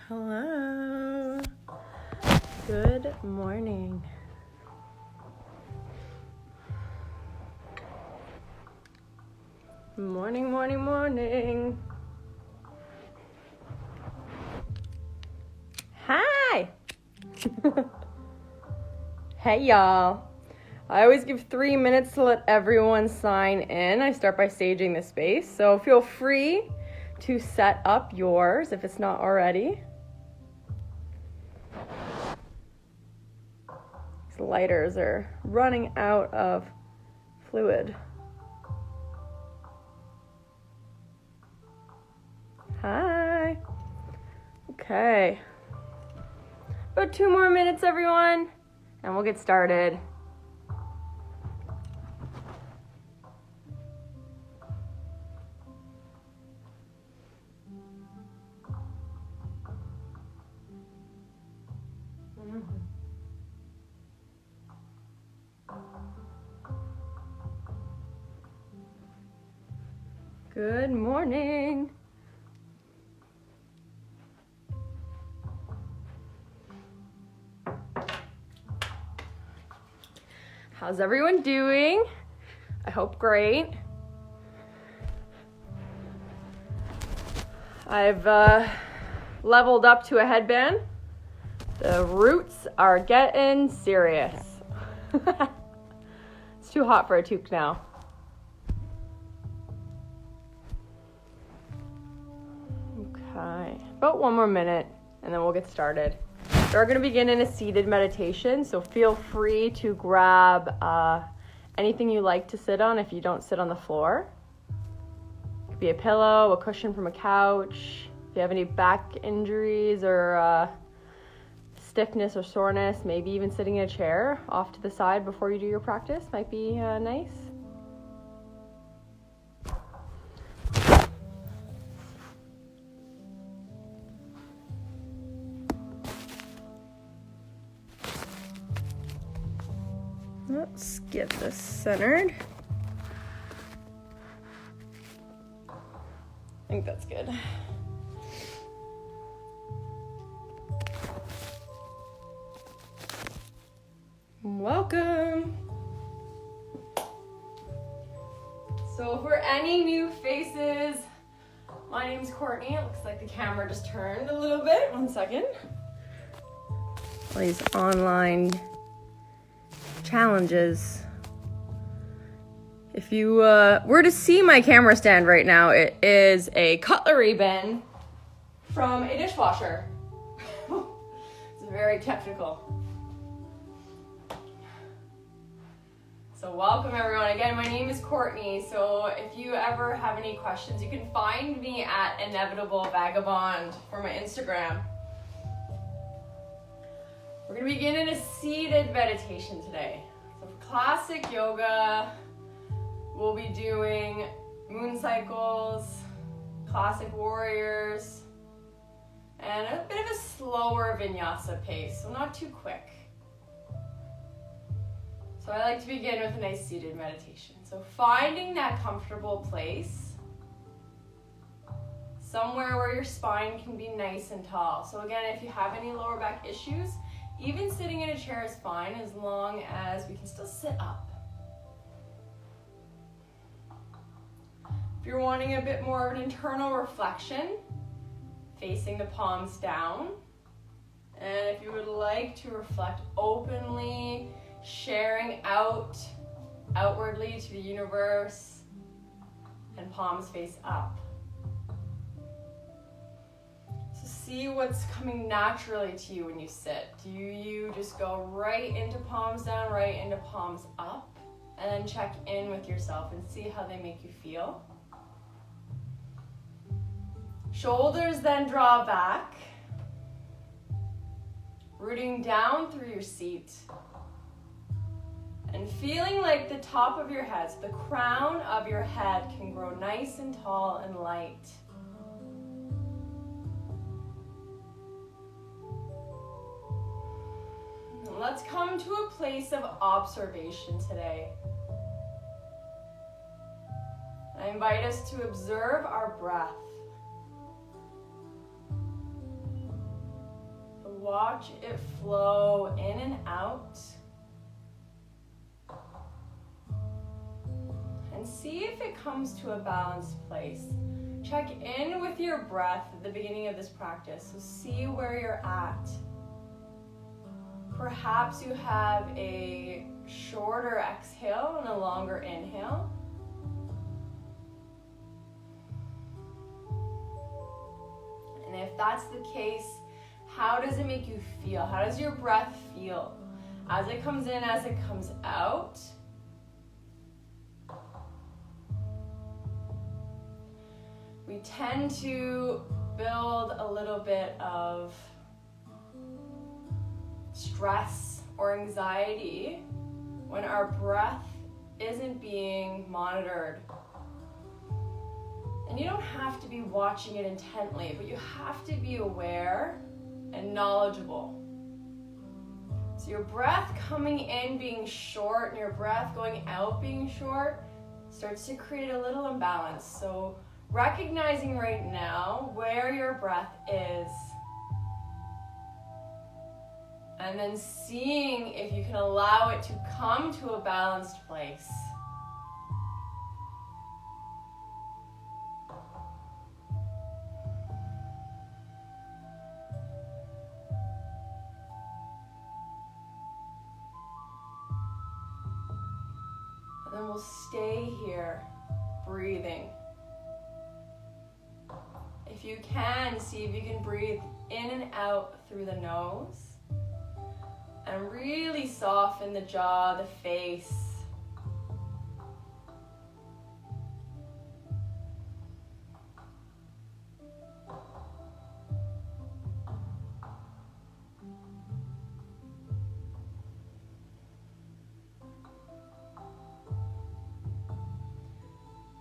Hello. Good morning. Morning, morning, morning. Hi. Hey, y'all. I always give 3 minutes to let everyone sign in. I start by staging the space, so feel free to set up yours if it's not already. These lighters are running out of fluid. Hi. Okay. About 2 more minutes, everyone, and we'll get started. Good morning. How's everyone doing? I hope great. I've leveled up to a headband. The roots are getting serious. It's too hot for a toque now. Okay, about 1 more minute and then we'll get started. We're going to begin in a seated meditation, so feel free to grab anything you like to sit on if you don't sit on the floor. It could be a pillow, a cushion from a couch. If you have any back injuries or stiffness or soreness, maybe even sitting in a chair off to the side before you do your practice might be nice. Let's get this centered. I think that's good. Welcome. So for any new faces, my name's Courtney. It looks like the camera just turned a little bit. 1 second. All these online challenges. If you were to see my camera stand right now, it is a cutlery bin from a dishwasher. It's very technical. So welcome everyone. Again, my name is Courtney. So if you ever have any questions, you can find me at Inevitable Vagabond for my Instagram. We're going to begin in a seated meditation today. So for classic yoga, we'll be doing moon cycles, classic warriors, and a bit of a slower vinyasa pace, so not too quick. So I like to begin with a nice seated meditation. So finding that comfortable place, somewhere where your spine can be nice and tall. So again, if you have any lower back issues, even sitting in a chair is fine as long as we can still sit up. If you're wanting a bit more of an internal reflection, facing the palms down. And if you would like to reflect openly, sharing outwardly to the universe, and palms face up. So see what's coming naturally to you when you sit. Do you just go right into palms down, right into palms up, and then check in with yourself and see how they make you feel? Shoulders then draw back, rooting down through your seat, and feeling like the top of your head, so the crown of your head can grow nice and tall and light. And let's come to a place of observation today. I invite us to observe our breath. watch it flow in and out. And see if it comes to a balanced place. Check in with your breath at the beginning of this practice. So see where you're at. Perhaps you have a shorter exhale and a longer inhale. And if that's the case, how does it make you feel? How does your breath feel? As it comes in, as it comes out. We tend to build a little bit of stress or anxiety when our breath isn't being monitored. And you don't have to be watching it intently, but you have to be aware and knowledgeable. So your breath coming in being short and your breath going out being short starts to create a little imbalance. So recognizing right now where your breath is, and then seeing if you can allow it to come to a balanced place. And then we'll stay here, breathing. If you can, see if you can breathe in and out through the nose. And really soften the jaw, the face.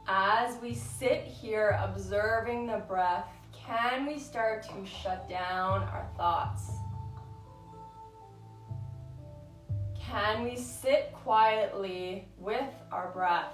As we sit here observing the breath, can we start to shut down our thoughts? Can we sit quietly with our breath?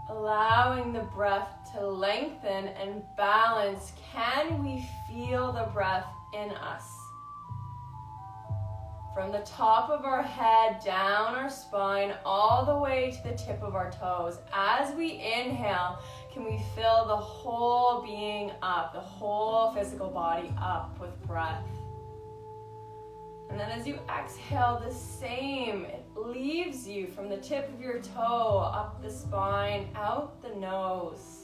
Allowing the breath to lengthen and balance, can we feel the breath in us? From the top of our head, down our spine, all the way to the tip of our toes. As we inhale, can we fill the whole being up, the whole physical body up with breath? And then as you exhale, the same. It leaves you from the tip of your toe, up the spine, out the nose.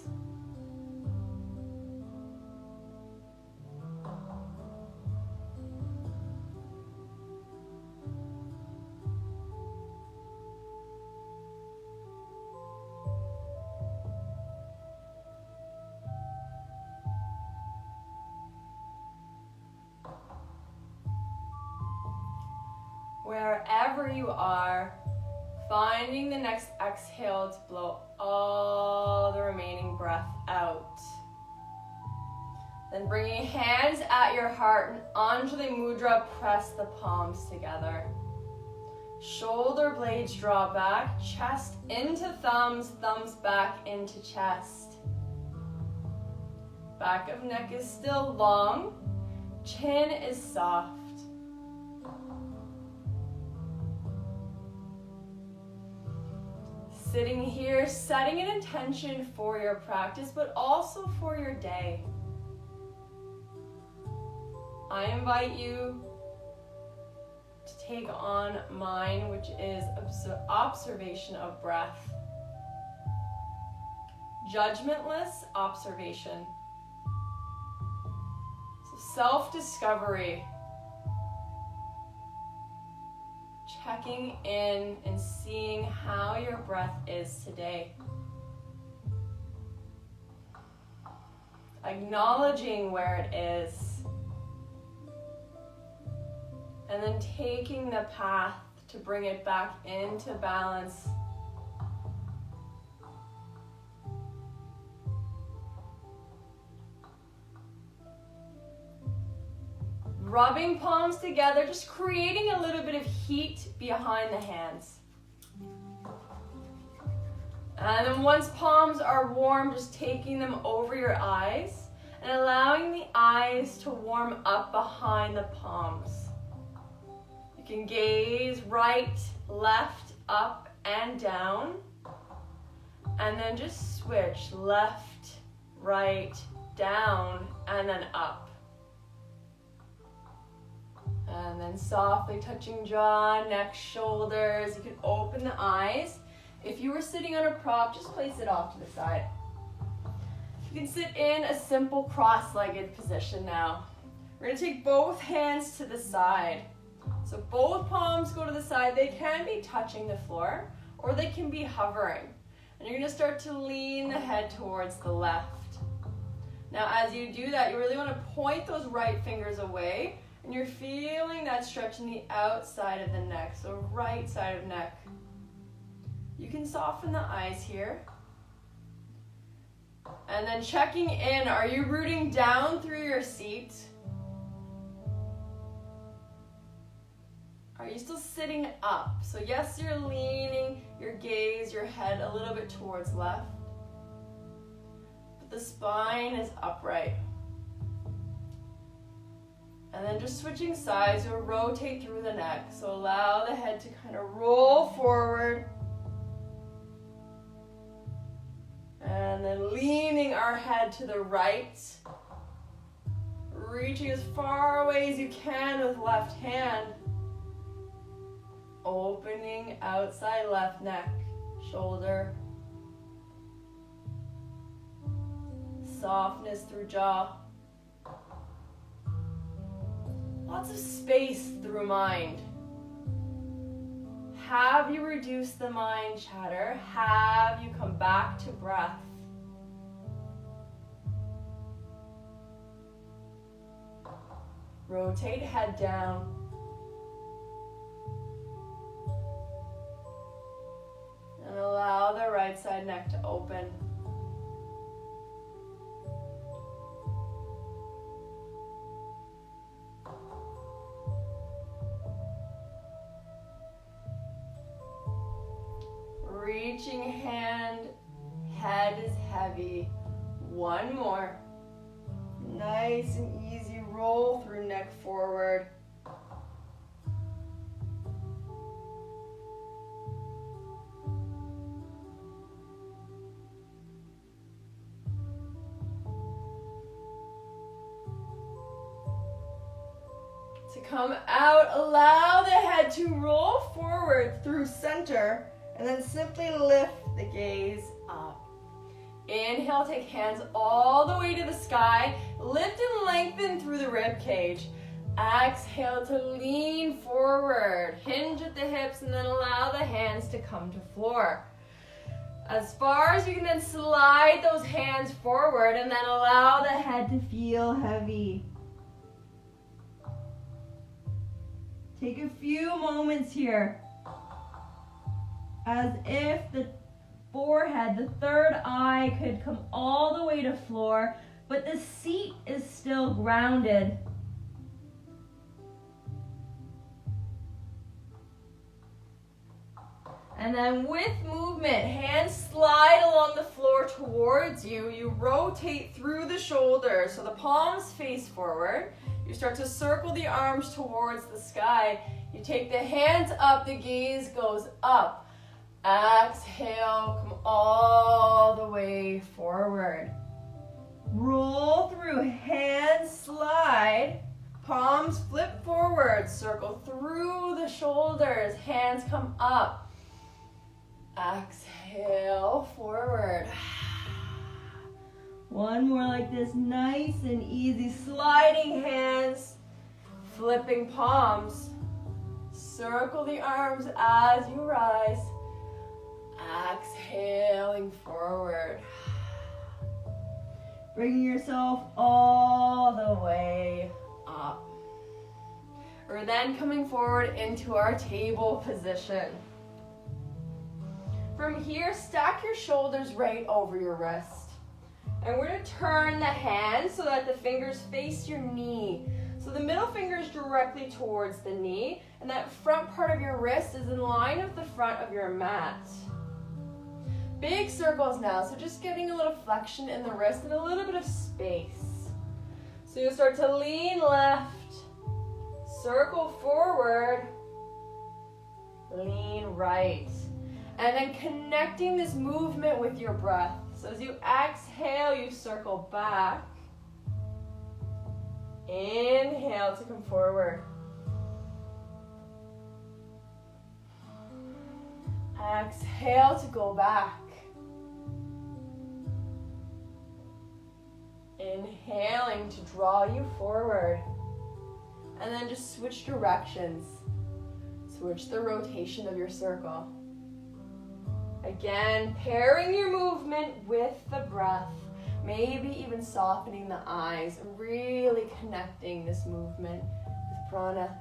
Wherever you are, finding the next exhale to blow all the remaining breath out. Then bringing hands at your heart and Anjali Mudra, press the palms together. Shoulder blades draw back, chest into thumbs, thumbs back into chest. Back of neck is still long, chin is soft. Sitting here, setting an intention for your practice, but also for your day. I invite you to take on mine, which is observation of breath. Judgmentless observation. So self-discovery. Checking in and seeing how your breath is today. acknowledging where it is, and then taking the path to bring it back into balance. Rubbing palms together, just creating a little bit of heat behind the hands. And then once palms are warm, just taking them over your eyes and allowing the eyes to warm up behind the palms. You can gaze right, left, up, and down. And then just switch left, right, down, and then up. And then softly touching jaw, neck, shoulders. You can open the eyes. If you were sitting on a prop, just place it off to the side. You can sit in a simple cross-legged position now. We're going to take both hands to the side. So both palms go to the side. They can be touching the floor or they can be hovering. And you're going to start to lean the head towards the left. Now as you do that, you really want to point those right fingers away, and you're feeling that stretch in the outside of the neck, so right side of neck. You can soften the eyes here. And then checking in, are you rooting down through your seat? Are you still sitting up? So yes, you're leaning your gaze, your head a little bit towards left, but the spine is upright. And then just switching sides, you'll rotate through the neck. So allow the head to kind of roll forward. And then leaning our head to the right. Reaching as far away as you can with left hand. Opening outside left neck, shoulder. Softness through jaw. Lots of space through mind. Have you reduced the mind chatter? Have you come back to breath? Rotate head down. And allow the right side neck to open. Reaching hand, head is heavy. One more. Nice and easy, roll through neck forward. To come out, allow the head to roll forward through center. And then simply lift the gaze up. Inhale, take hands all the way to the sky. Lift and lengthen through the rib cage. Exhale to lean forward. Hinge at the hips and then allow the hands to come to floor. As far as you can, then slide those hands forward and then allow the head to feel heavy. Take a few moments here. As if the forehead, the third eye could come all the way to floor, but the seat is still grounded. And then with movement, hands slide along the floor towards you. You rotate through the shoulders, so the palms face forward. You start to circle the arms towards the sky. You take the hands up, the gaze goes up. Exhale, come all the way forward. Roll through, hands slide, palms flip forward, circle through the shoulders, hands come up. Exhale, forward. One more like this, nice and easy, sliding hands, flipping palms. Circle the arms as you rise. Exhaling forward. Bringing yourself all the way up. We're then coming forward into our table position. From here, stack your shoulders right over your wrist. And we're going to turn the hands so that the fingers face your knee. So the middle finger is directly towards the knee, and that front part of your wrist is in line with the front of your mat. Big circles now, so just getting a little flexion in the wrist and a little bit of space. So you'll start to lean left, circle forward, lean right. And then connecting this movement with your breath. So as you exhale, you circle back. Inhale to come forward. Exhale to go back. Inhaling to draw you forward. And then just switch directions. Switch the rotation of your circle. Again, pairing your movement with the breath. Maybe even softening the eyes. Really connecting this movement with prana.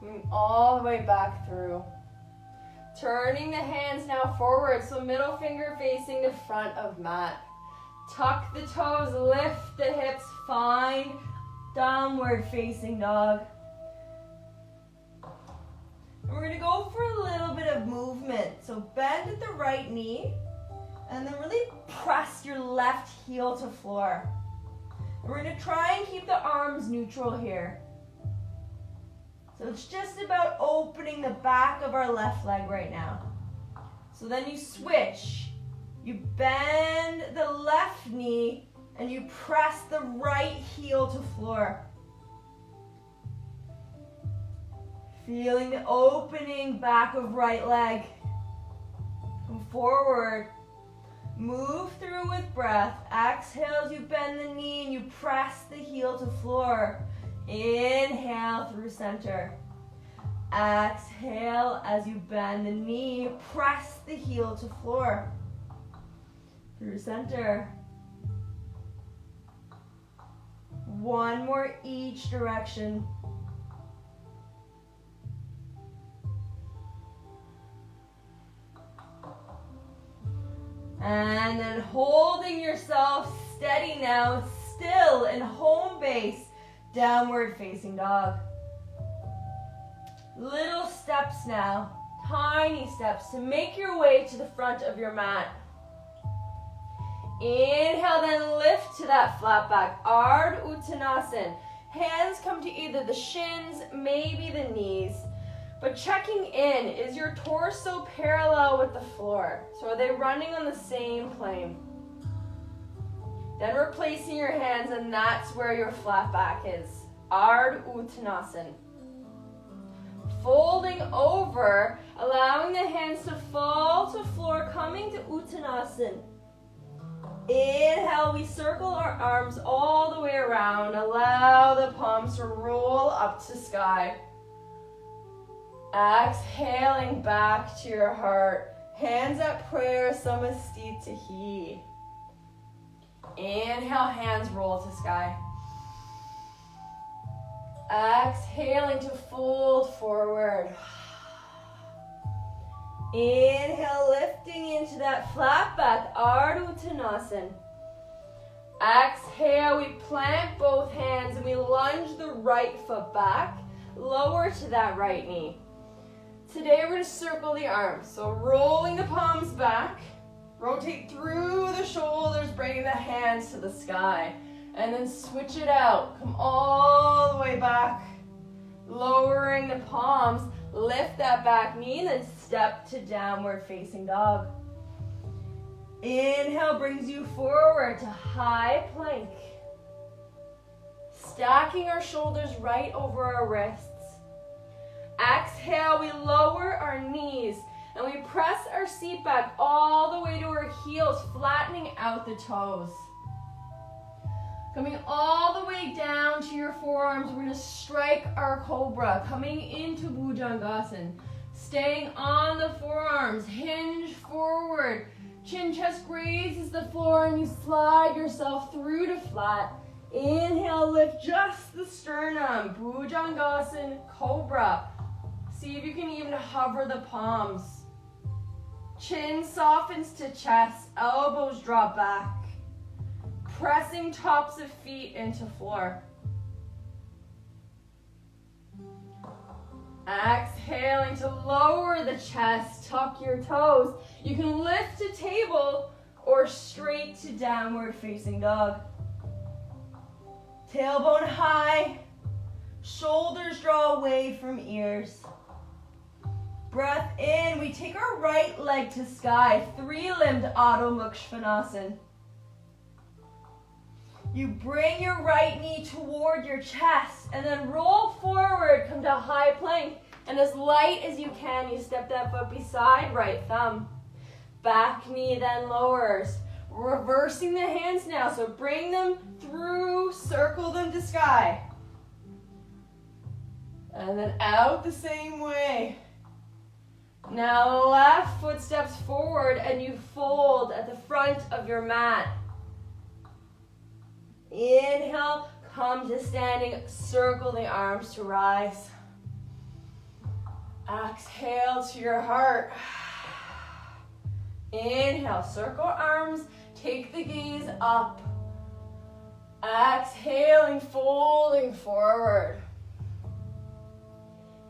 Moving all the way back through. Turning the hands now forward, so middle finger facing the front of mat. Tuck the toes, lift the hips, find downward facing dog. And we're gonna go for a little bit of movement. So bend at the right knee, and then really press your left heel to floor. And we're gonna try and keep the arms neutral here. So it's just about opening the back of our left leg right now. So then you switch. You bend the left knee and you press the right heel to floor. Feeling the opening back of right leg. Come forward. Move through with breath. Exhale as you bend the knee and you press the heel to floor. Inhale through center. Exhale as you bend the knee, press the heel to floor. Through center. One more each direction. And then holding yourself steady now, still in home base. Downward facing dog. Little steps now, tiny steps to make your way to the front of your mat. Inhale, then lift to that flat back, Ardha Uttanasana. Hands come to either the shins, maybe the knees. But checking in, is your torso parallel with the floor? So are they running on the same plane? Then replacing your hands, and that's where your flat back is. Ardha Uttanasana. Folding over, allowing the hands to fall to floor, coming to Uttanasana. Inhale, we circle our arms all the way around. Allow the palms to roll up to sky. Exhaling back to your heart. Hands at prayer, Samastitihi. Inhale, hands roll to sky. Exhaling to fold forward. Inhale, lifting into that flat back, Ardha Uttanasana. Exhale, we plant both hands and we lunge the right foot back, lower to that right knee. Today we're going to circle the arms, so rolling the palms back, rotate through the shoulders, bringing the hands to the sky, and then switch it out. Come all the way back, lowering the palms, lift that back knee, and then step to downward facing dog. Inhale brings you forward to high plank. Stacking our shoulders right over our wrists. Exhale, we lower our knees and we press our seat back all the way to our heels, flattening out the toes. Coming all the way way down to your forearms, we're gonna strike our cobra, coming into Bhujangasana. Staying on the forearms, hinge forward. Chin chest grazes the floor and you slide yourself through to flat. Inhale, lift just the sternum. Bhujangasana, cobra. See if you can even hover the palms. Chin softens to chest, elbows drop back. Pressing tops of feet into floor. Exhaling to lower the chest, tuck your toes. You can lift to table or straight to downward facing dog. Tailbone high, shoulders draw away from ears. Breath in, we take our right leg to sky, three-limbed Adho Mukha Svanasana. You bring your right knee toward your chest and then roll forward, come to high plank. And as light as you can, you step that foot beside right thumb. Back knee then lowers. Reversing the hands now, so bring them through, circle them to sky. And then out the same way. Now the left foot steps forward and you fold at the front of your mat. Inhale, come to standing, circle the arms to rise. Exhale to your heart. Inhale, circle arms, take the gaze up. Exhaling, folding forward.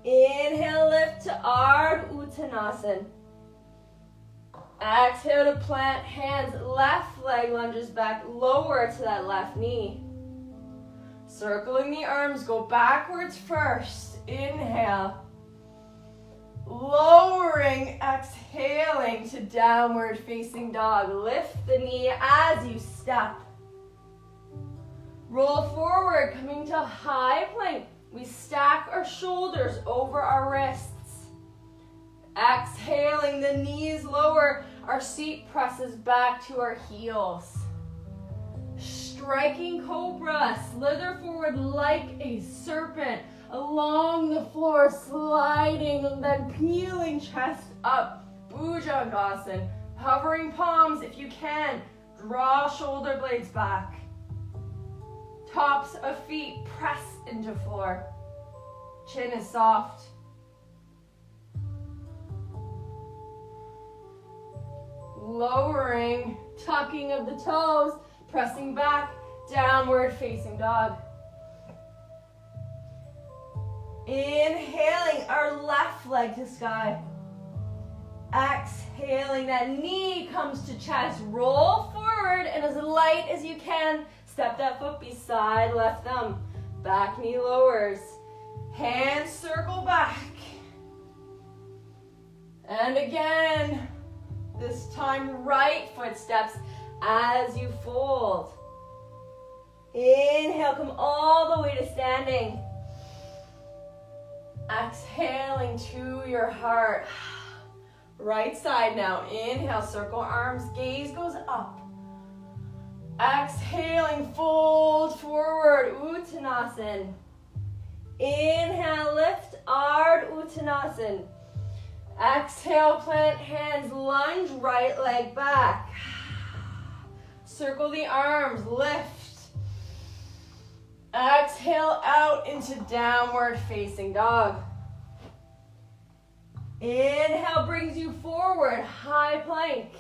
Inhale, lift to Ardha Uttanasana. Exhale to plant hands, left leg lunges back, lower to that left knee. Circling the arms, go backwards first. Inhale. Lowering, exhaling to downward facing dog. Lift the knee as you step. Roll forward, coming to high plank. We stack our shoulders over our wrists. Exhaling, the knees lower. Our seat presses back to our heels. Striking cobra, slither forward like a serpent. Along the floor, sliding and then peeling chest up. Bhujangasana. Hovering palms if you can. Draw shoulder blades back. Tops of feet press into floor. Chin is soft. Lowering, tucking of the toes, pressing back, downward facing dog. Inhaling our left leg to sky. Exhaling, that knee comes to chest. Roll forward and as light as you can, step that foot beside left thumb. Back knee lowers. Hands circle back. And again, this time right foot steps as you fold. Inhale, come all the way to standing. Exhaling to your heart. Right side now. Inhale, circle arms, gaze goes up. Exhaling, fold forward, Uttanasana. Inhale, lift, Ardha Uttanasana. Exhale, plant hands, lunge, right leg back. Circle the arms, lift. Exhale out into downward facing dog. Inhale brings you forward, high plank.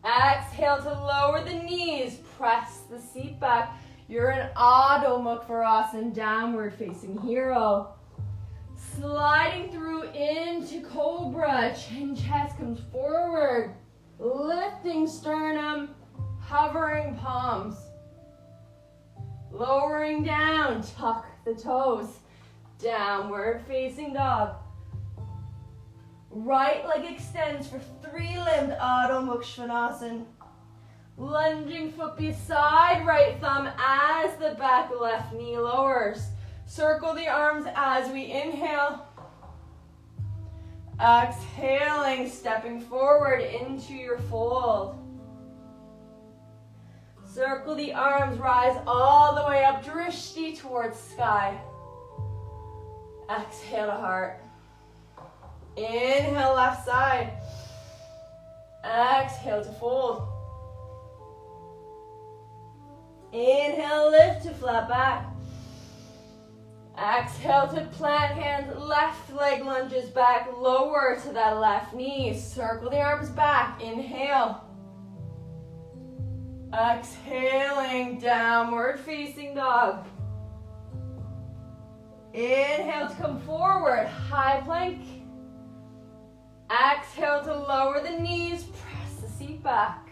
Exhale to lower the knees, press the seat back. You're in Adho Mukha Svanasana, downward facing hero. Sliding through into cobra, chin chest comes forward. Lifting sternum, hovering palms. Lowering down, tuck the toes. Downward facing dog. Right leg extends for three-limbed Adho Mukha Svanasana. Lunging foot beside right thumb as the back left knee lowers. Circle the arms as we inhale. Exhaling, stepping forward into your fold. Circle the arms, rise all the way up, drishti towards sky. Exhale to heart. Inhale, left side. Exhale to fold. Inhale, lift to flat back. Exhale to plant hands, left leg lunges back, lower to that left knee. Circle the arms back, inhale. Exhaling, downward facing dog. Inhale to come forward, high plank. Exhale to lower the knees, press the seat back.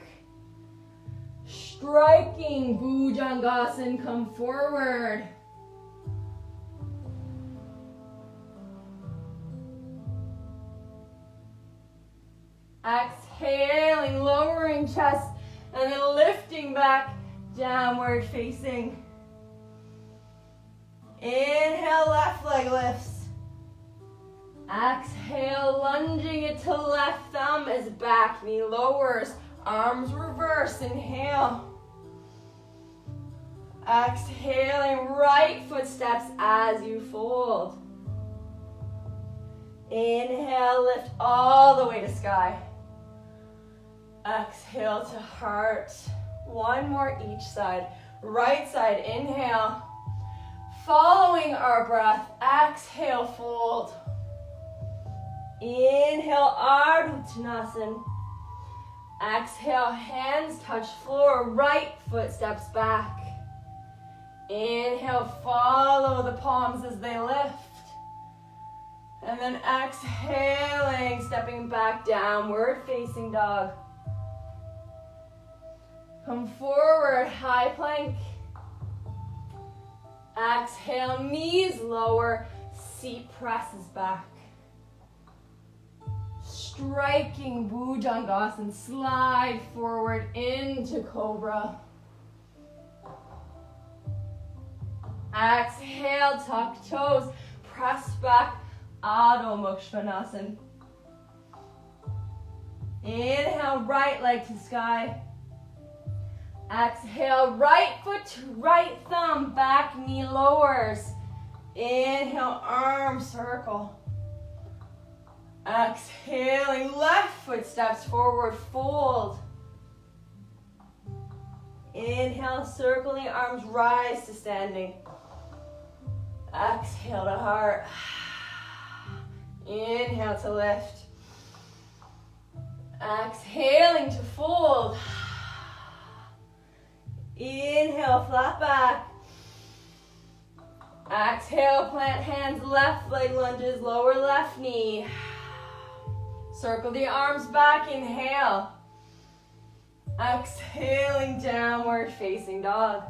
Striking Bhujangasana, come forward. Exhaling, lowering chest, and then lifting back, downward facing. Inhale, left leg lifts. Exhale, lunging it to left thumb as back knee lowers. Arms reverse, inhale. Exhaling, right footsteps as you fold. Inhale, lift all the way to sky. Exhale to heart. One more each side. Right side, inhale. Following our breath, exhale, fold. Inhale, Ardha Uttanasana. Exhale, hands touch floor, right foot steps back. Inhale, follow the palms as they lift. And then exhaling, stepping back, downward facing dog. Come forward, high plank. Exhale, knees lower, seat presses back. Striking Bhujangasana, slide forward into Cobra. Exhale, tuck toes, press back, Adho Mukha Svanasana. Inhale, right leg to sky. Exhale, right foot to right thumb, back knee lowers. Inhale, arm circle. Exhaling, left foot steps forward, fold. Inhale, circling the arms, rise to standing. Exhale to heart. Inhale to lift. Exhaling to fold. Inhale, flat back. Exhale, plant hands, left leg lunges, lower left knee. Circle the arms back, inhale. Exhaling, downward facing dog.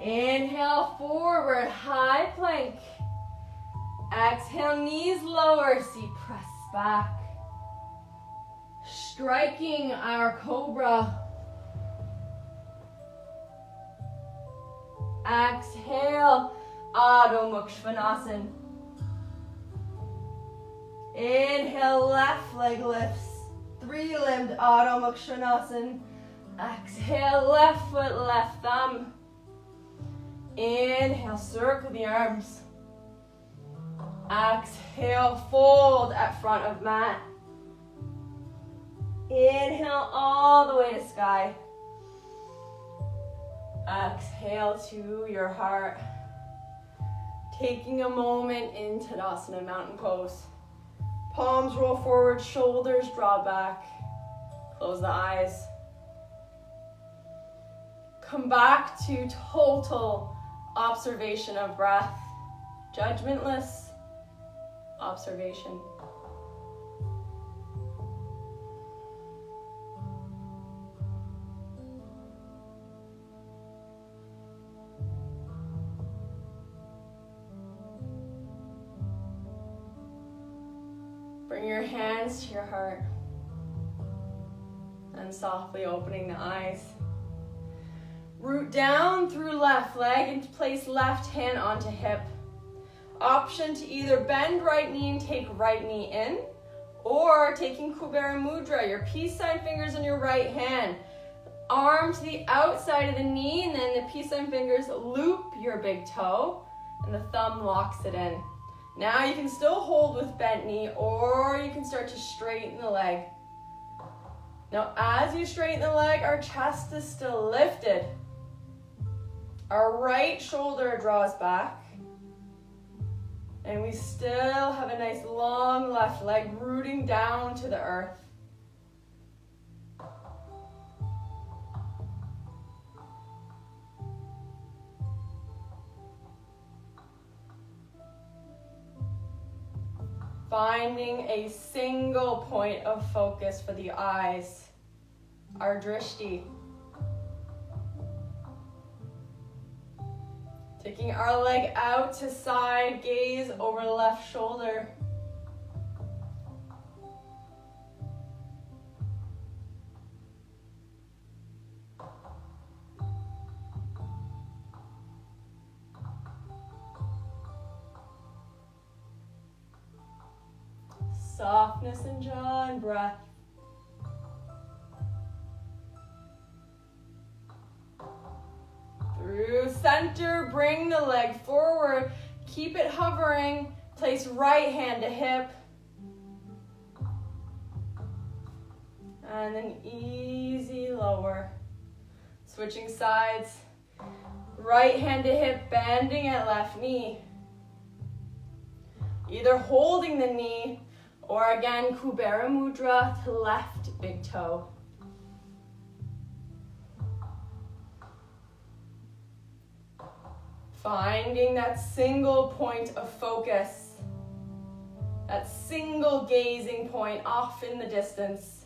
Inhale, forward, high plank. Exhale, knees lower, seat press back. Striking our cobra. Exhale, Adho Mukha Svanasana. Inhale, left leg lifts. Three-limbed Adho Mukha Svanasana. Exhale, left foot, left thumb. Inhale, circle the arms. Exhale, fold at front of mat. Inhale all the way to sky. Exhale to your heart. Taking a moment in Tadasana, mountain pose. Palms roll forward, shoulders draw back. Close the eyes. Come back to total observation of breath. Judgmentless observation. Bring your hands to your heart and softly opening the eyes. Root down through left leg and place left hand onto hip. Option to either bend right knee and take right knee in, or taking Kubera Mudra, your peace sign fingers in your right hand. arm to the outside of the knee, and then the peace sign fingers loop your big toe, and the thumb locks it in. Now you can still hold with bent knee, or you can start to straighten the leg. Now as you straighten the leg, our chest is still lifted. Our right shoulder draws back. And we still have a nice long left leg rooting down to the earth. Finding a single point of focus for the eyes, our drishti. Taking our leg out to side, gaze over the left shoulder. Softness in jaw and breath. Through center, bring the leg forward. Keep it hovering. Place right hand to hip. And then easy lower. Switching sides. Right hand to hip, bending at left knee. Either holding the knee or again, Kubera Mudra to left big toe. Finding that single point of focus, that single gazing point off in the distance.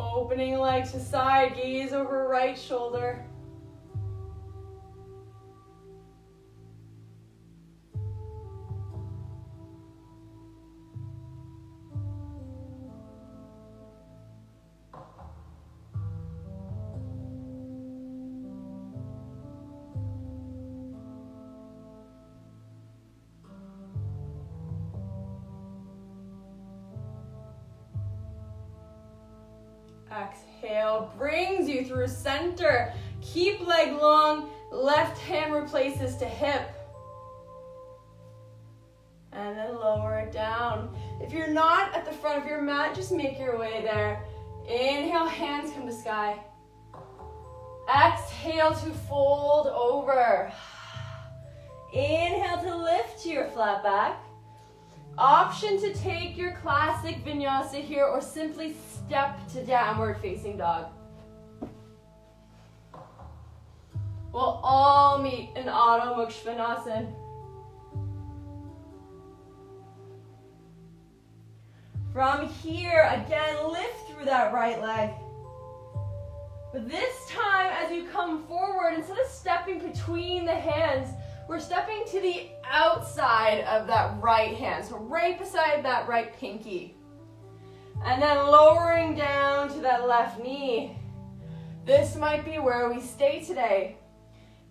Opening leg to side, gaze over right shoulder. Exhale, brings you through center. Keep leg long, left hand replaces to hip. And then lower it down. If you're not at the front of your mat, just make your way there. Inhale, hands come to sky. Exhale to fold over. Inhale to lift to your flat back. Option to take your classic vinyasa here or simply step to downward facing dog. We'll all meet in Adho Mukha Svanasana. From here, again, lift through that right leg. But this time, as you come forward, instead of stepping between the hands, we're stepping to the outside of that right hand, so right beside that right pinky. And then lowering down to that left knee. This might be where we stay today.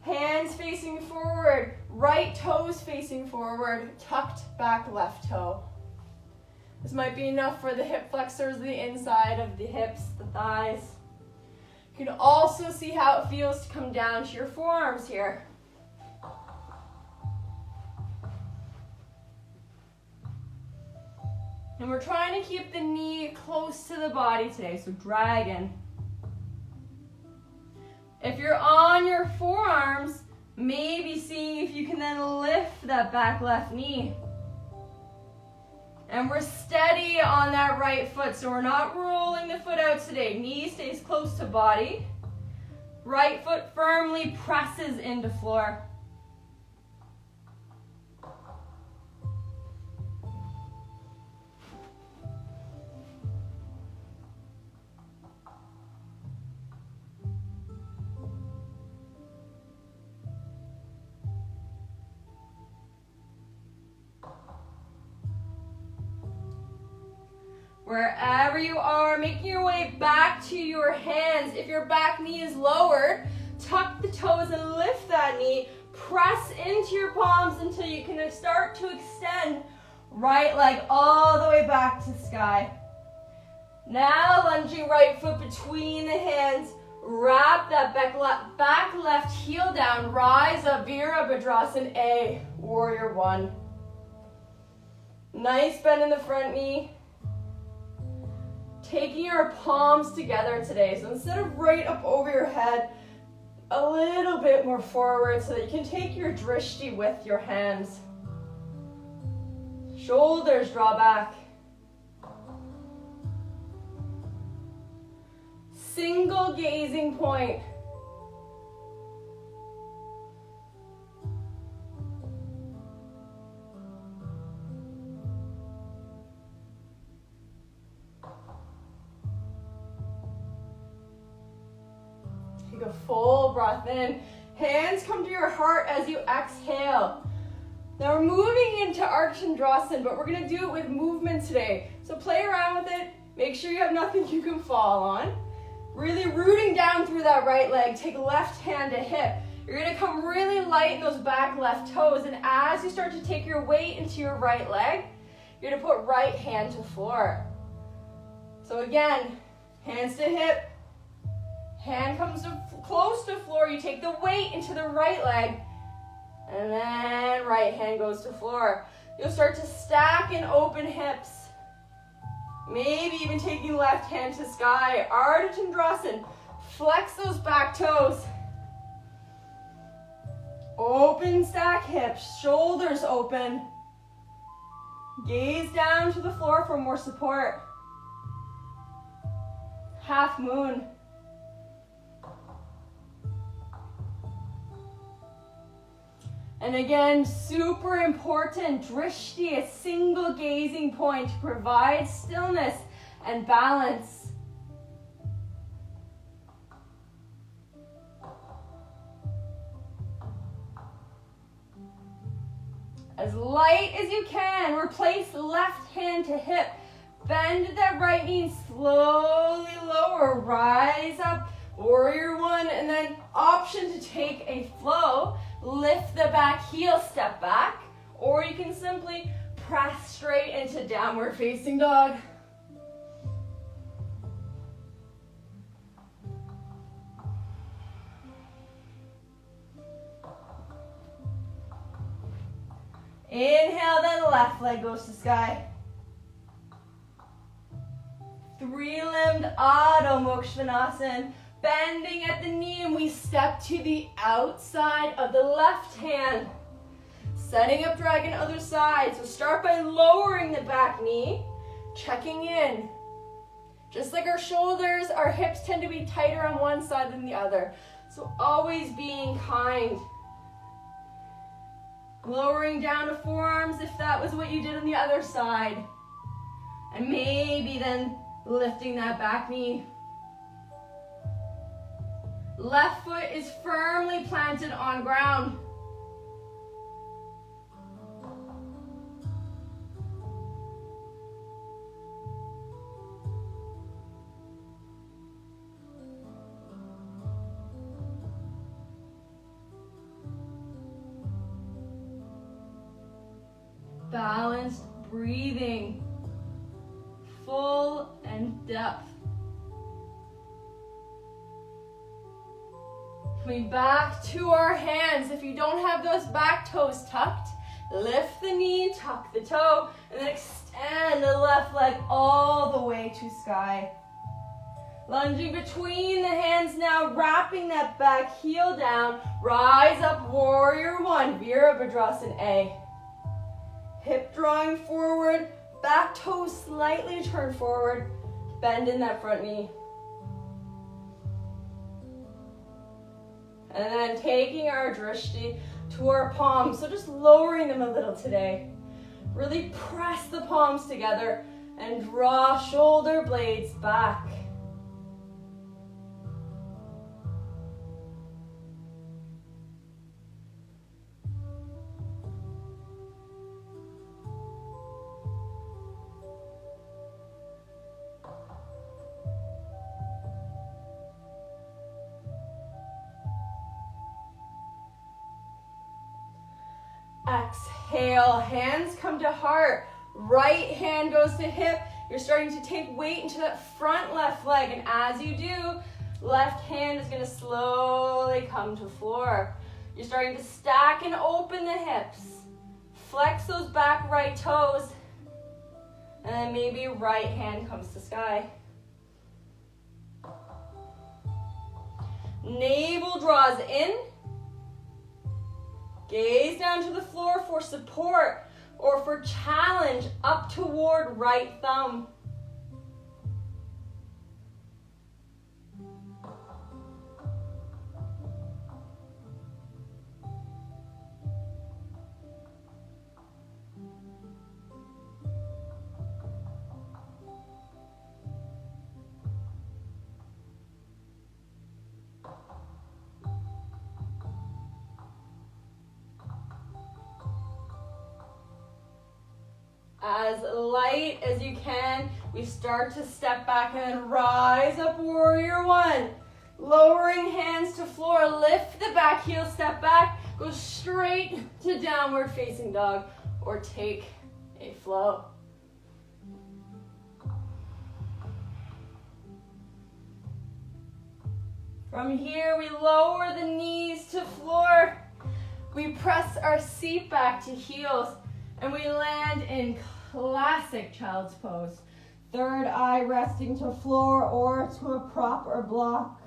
Hands facing forward, right toes facing forward, tucked back left toe. This might be enough for the hip flexors, the inside of the hips, the thighs. You can also see how it feels to come down to your forearms here. And we're trying to keep the knee close to the body today, so dragon. If you're on your forearms, maybe seeing if you can then lift that back left knee. And we're steady on that right foot, so we're not rolling the foot out today. Knee stays close to body. Right foot firmly presses into floor. Wherever you are, making your way back to your hands. If your back knee is lowered, tuck the toes and lift that knee. Press into your palms until you can start to extend right leg all the way back to sky. Now lunging right foot between the hands. Wrap that back left heel down. Rise up, Virabhadrasana A, Warrior One. Nice bend in the front knee. Taking your palms together today. So instead of right up over your head, a little bit more forward so that you can take your drishti with your hands. Shoulders draw back. Single gazing point. Take a full breath in. Hands come to your heart as you exhale. Now we're moving into Archandrasana, but we're going to do it with movement today. So play around with it. Make sure you have nothing you can fall on. Really rooting down through that right leg. Take left hand to hip. You're going to come really light in those back left toes. And as you start to take your weight into your right leg, you're going to put right hand to floor. So again, hands to hip. Hand comes close to floor. You take the weight into the right leg. And then right hand goes to floor. You'll start to stack and open hips. Maybe even taking left hand to sky. Ardha Chandrasana. Flex those back toes. Open, stack hips. Shoulders open. Gaze down to the floor for more support. Half moon. And again, super important, drishti, a single gazing point to provide stillness and balance. As light as you can, replace left hand to hip. Bend that right knee and slowly lower, rise up, Warrior One, and then option to take a flow. Lift the back heel, step back, or you can simply press straight into downward facing dog. Inhale, then left leg goes to sky. Three-limbed Adho Mukha Svanasana. Bending at the knee, and we step to the outside of the left hand. Setting up dragon other side. So start by lowering the back knee, checking in. Just like our shoulders, our hips tend to be tighter on one side than the other. So always being kind. Lowering down to forearms if that was what you did on the other side. And maybe then lifting that back knee. Left foot is firmly planted on ground. Balanced breathing, full and depth. Coming back to our hands. If you don't have those back toes tucked, lift the knee, tuck the toe, and then extend the left leg all the way to sky. Lunging between the hands now, wrapping that back heel down. Rise up, Warrior One, Virabhadrasana A. Hip drawing forward, back toe slightly turn forward, bend in that front knee. And then taking our drishti to our palms, so just lowering them a little today. Really press the palms together and draw shoulder blades back. Exhale, hands come to heart. Right hand goes to hip. You're starting to take weight into that front left leg. And as you do, left hand is gonna slowly come to floor. You're starting to stack and open the hips. Flex those back right toes. And then maybe right hand comes to sky. Navel draws in. Gaze down to the floor for support or for challenge up toward right thumb. As light as you can, we start to step back and rise up, warrior one. Lowering hands to floor, lift the back heel, step back, go straight to downward facing dog, or take a flow. From here, we lower the knees to floor. We press our seat back to heels, and we land in classic child's pose. Third eye resting to floor or to a prop or block.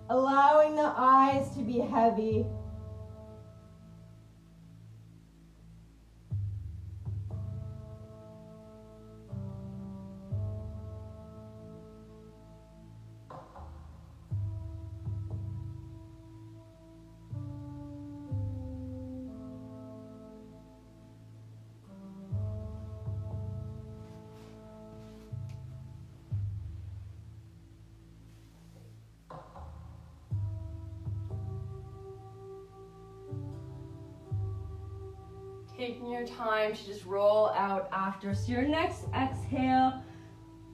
Allowing the eyes to be heavy. Taking your time to just roll out after. So your next exhale,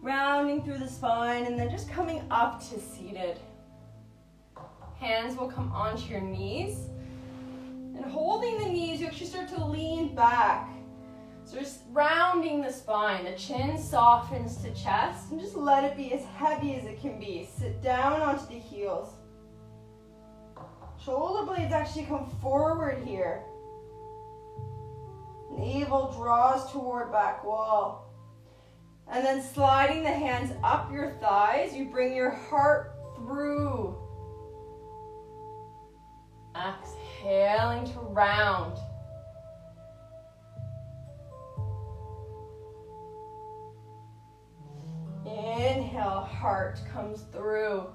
rounding through the spine and then just coming up to seated. Hands will come onto your knees. And holding the knees, you actually start to lean back. So just rounding the spine. The chin softens to chest and just let it be as heavy as it can be. Sit down onto the heels. Shoulder blades actually come forward here. Navel draws toward back wall. And then sliding the hands up your thighs, you bring your heart through. Exhaling to round. Inhale, heart comes through.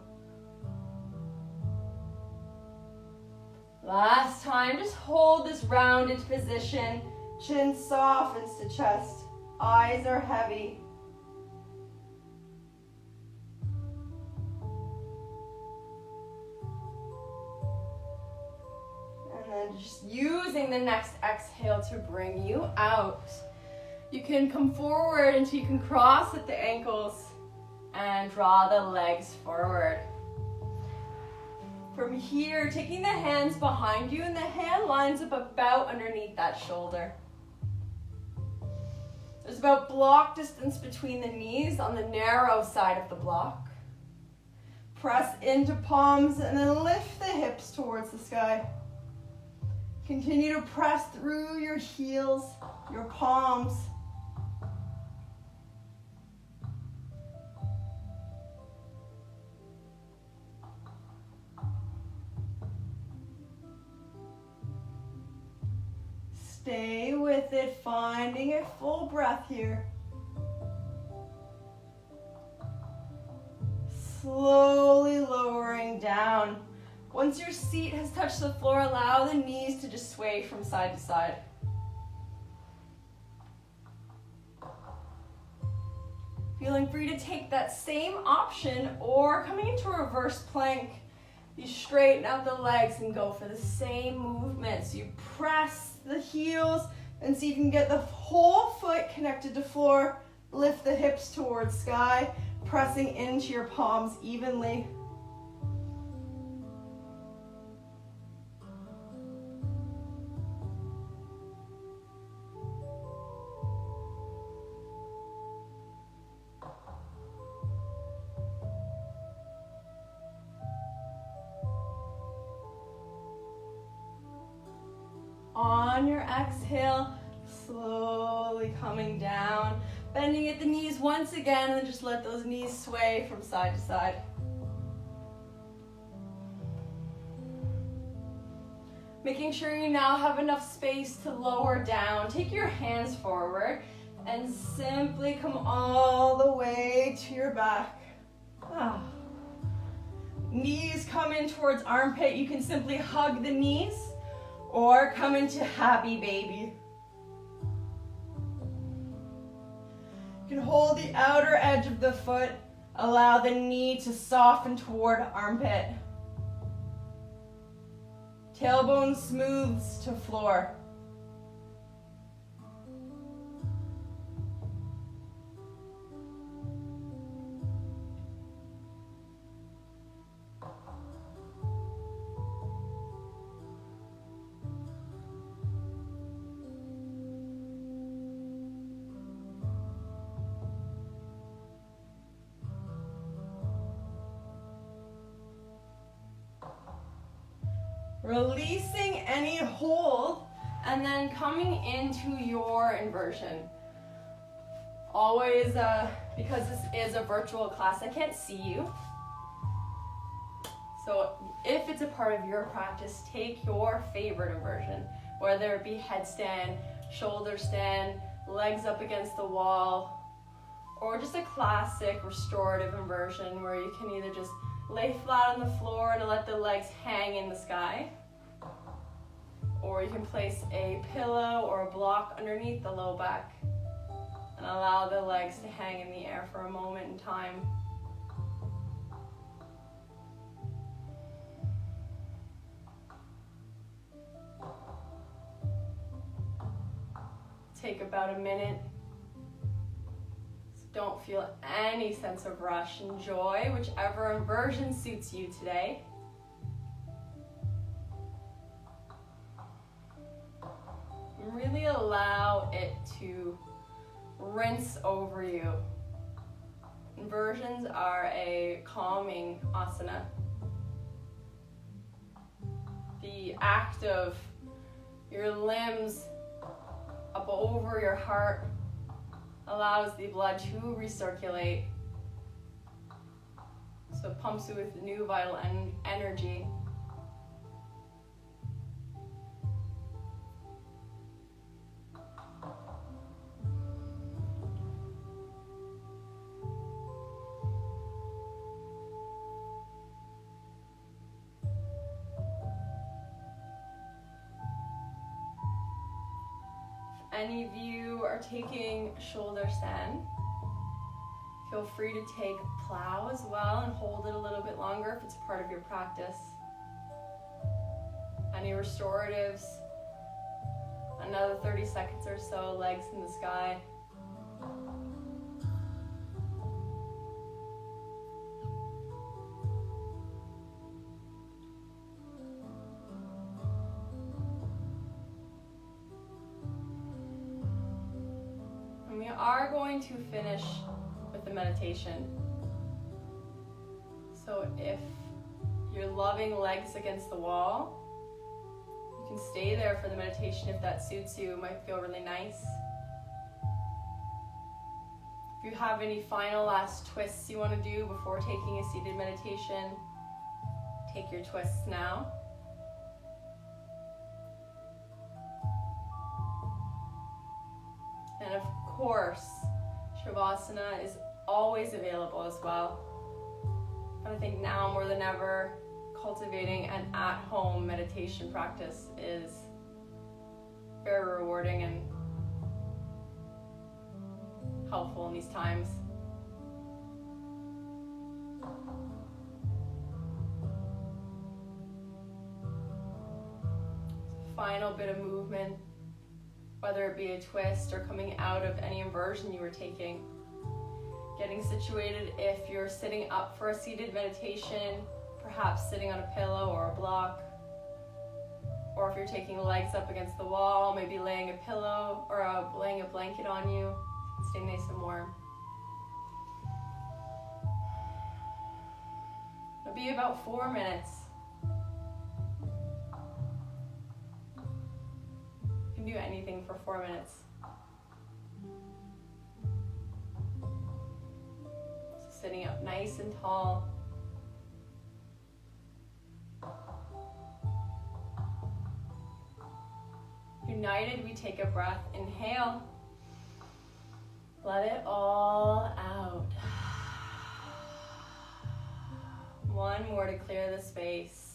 Last time, just hold this rounded position. Chin softens to chest. Eyes are heavy. And then just using the next exhale to bring you out. You can come forward until you can cross at the ankles and draw the legs forward. From here, taking the hands behind you and the hand lines up about underneath that shoulder. There's about block distance between the knees on the narrow side of the block. Press into palms and then lift the hips towards the sky. Continue to press through your heels, your palms. Stay with it, finding a full breath here. Slowly lowering down. Once your seat has touched the floor, allow the knees to just sway from side to side. Feeling free to take that same option or coming into a reverse plank. You straighten out the legs and go for the same movement. So you press the heels and see if you can get the whole foot connected to floor. Lift the hips towards sky, pressing into your palms evenly. on your exhale, slowly coming down, bending at the knees once again, and just let those knees sway from side to side. Making sure you now have enough space to lower down. Take your hands forward and simply come all the way to your back. Knees come in towards armpit. You can simply hug the knees or come into happy baby. You can hold the outer edge of the foot. Allow the knee to soften toward armpit. Tailbone smooths to floor. Releasing any hold and then coming into your inversion. Always, because this is a virtual class, I can't see you. So if it's a part of your practice, take your favorite inversion, whether it be headstand, shoulder stand, legs up against the wall, or just a classic restorative inversion where you can either just lay flat on the floor and let the legs hang in the sky, or you can place a pillow or a block underneath the low back and allow the legs to hang in the air for a moment in time. Take about a minute. Don't feel any sense of rush. Enjoy whichever inversion suits you today. And really allow it to rinse over you. Inversions are a calming asana. The act of your limbs up over your heart allows the blood to recirculate, so it pumps you with new vital energy. Any of you are taking shoulder stand, feel free to take plow as well and hold it a little bit longer if it's part of your practice. Any restoratives, another 30 seconds or so, legs in the sky. Are going to finish with the meditation. So if you're loving legs against the wall, you can stay there for the meditation if that suits you. It might feel really nice. If you have any final last twists you want to do before taking a seated meditation, take your twists now. And of course, Shavasana is always available as well. But I think now more than ever, cultivating an at-home meditation practice is very rewarding and helpful in these times. Final bit of movement, whether it be a twist or coming out of any inversion you were taking. Getting situated if you're sitting up for a seated meditation, perhaps sitting on a pillow or a block. Or if you're taking legs up against the wall, maybe laying a pillow or laying a blanket on you. Stay nice and warm. It'll be about 4 minutes. anything for 4 minutes. So sitting up nice and tall. United, we take a breath. Inhale. Let it all out. One more to clear the space.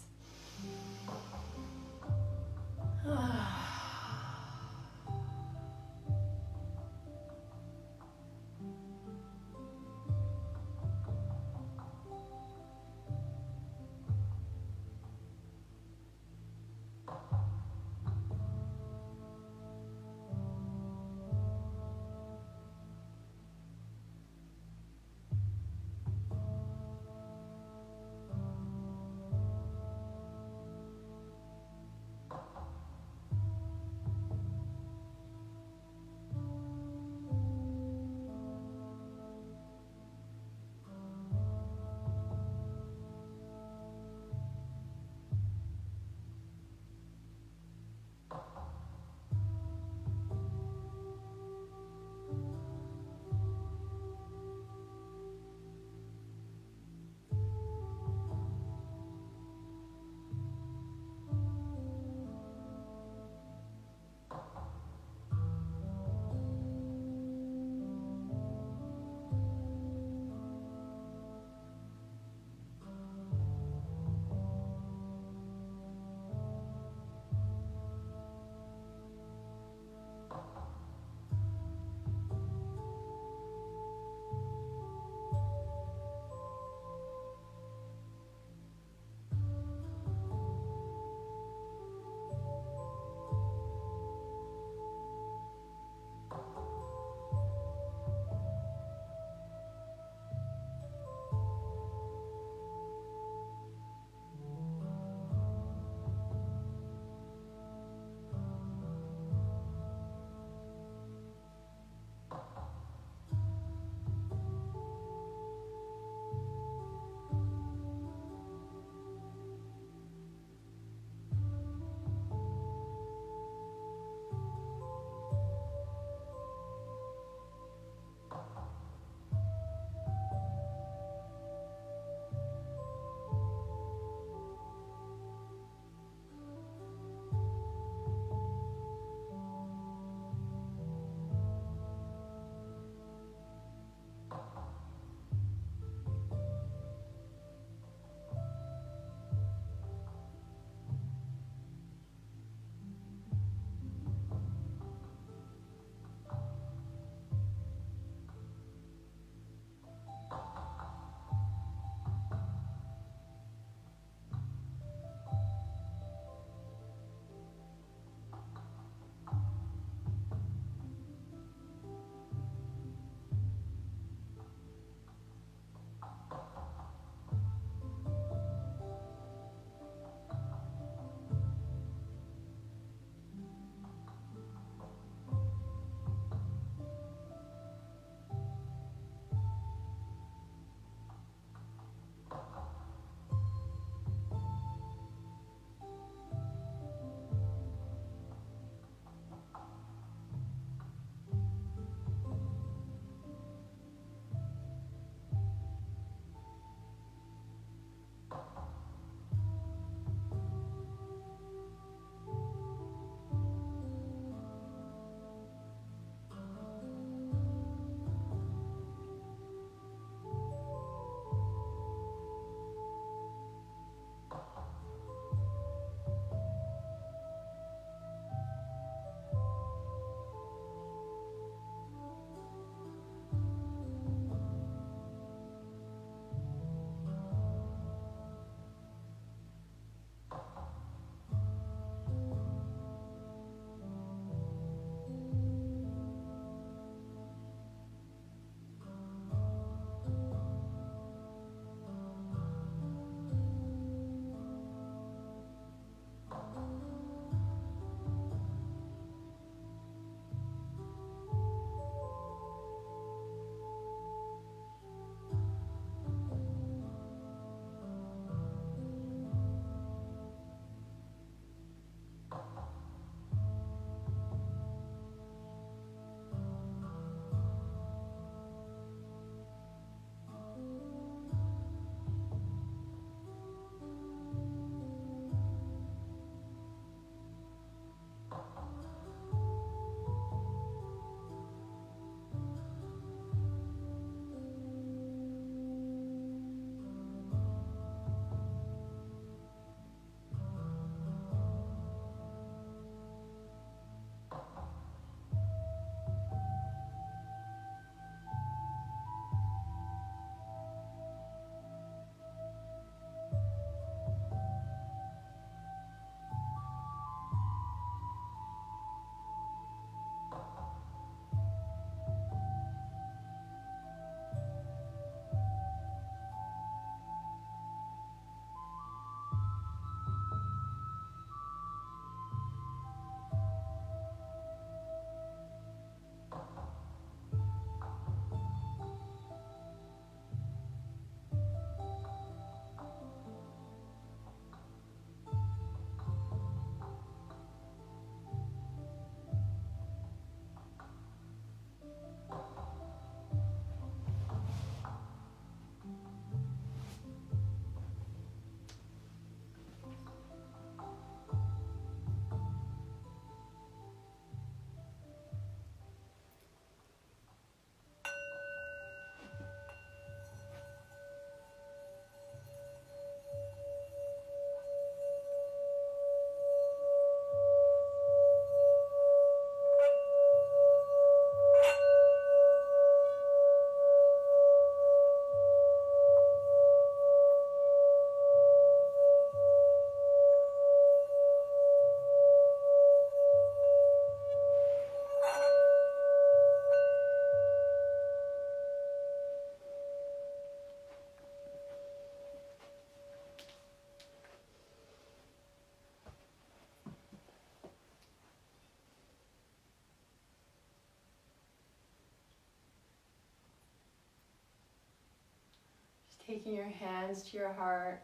Taking your hands to your heart.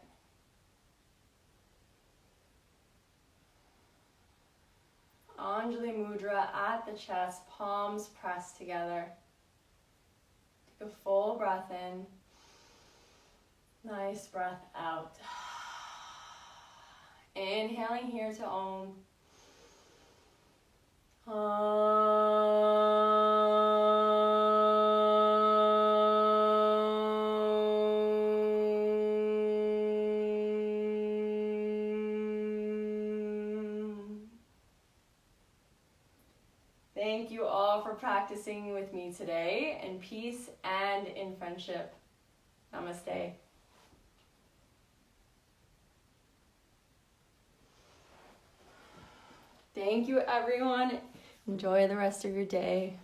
Anjali Mudra at the chest, palms pressed together. Take a full breath in. Nice breath out. Inhaling here to Om. Thank you all for practicing with me today in peace and in friendship. Namaste. Thank you, everyone. Enjoy the rest of your day.